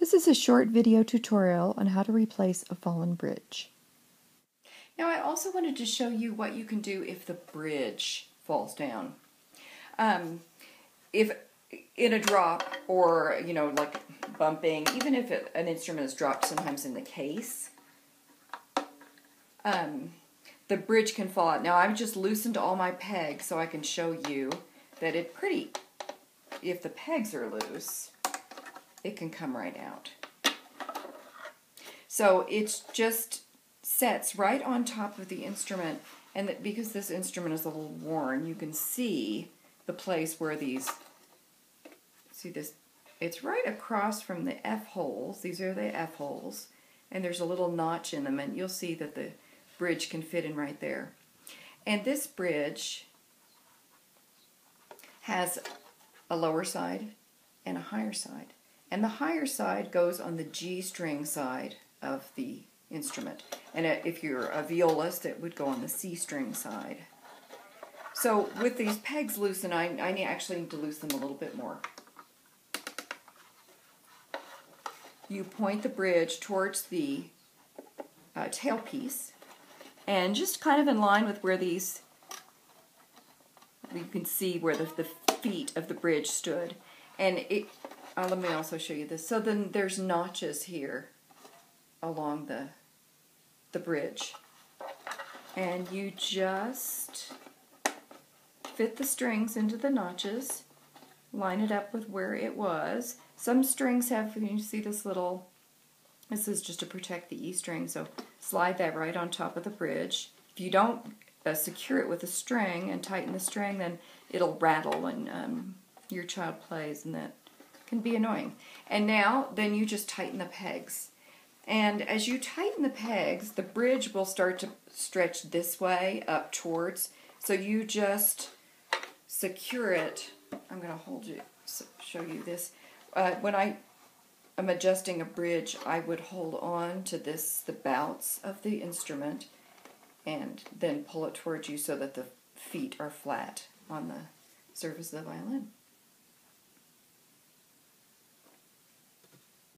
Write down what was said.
This is a short video tutorial on how to replace a fallen bridge. Now I also wanted to show you what you can do if the bridge falls down. If in a drop or, like bumping, even if an instrument is dropped sometimes in the case, the bridge can fall out. Now I've just loosened all my pegs so I can show you that if the pegs are loose, it can come right out. So it just sets right on top of the instrument, and because this instrument is a little worn, you can see the place where see this, it's right across from the F holes. These are the F holes, and there's a little notch in them, and you'll see that the bridge can fit in right there. And this bridge has a lower side and a higher side. And the higher side goes on the G string side of the instrument. And if you're a violist, it would go on the C string side. So with these pegs loosened, I actually need to loosen them a little bit more. You point the bridge towards the tailpiece, and just kind of in line with where these, you can see where the feet of the bridge stood. And let me also show you this. So then there's notches here along the bridge. And you just fit the strings into the notches, line it up with where it was. Some strings have, you see this is just to protect the E string, so slide that right on top of the bridge. If you don't secure it with a string and tighten the string, then it'll rattle and your child plays, and that can be annoying. And now, then you just tighten the pegs. And as you tighten the pegs, the bridge will start to stretch this way up towards, so you just secure it. I'm going to show you this. When I am adjusting a bridge, I would hold on to the bouts of the instrument and then pull it towards you so that the feet are flat on the surface of the violin.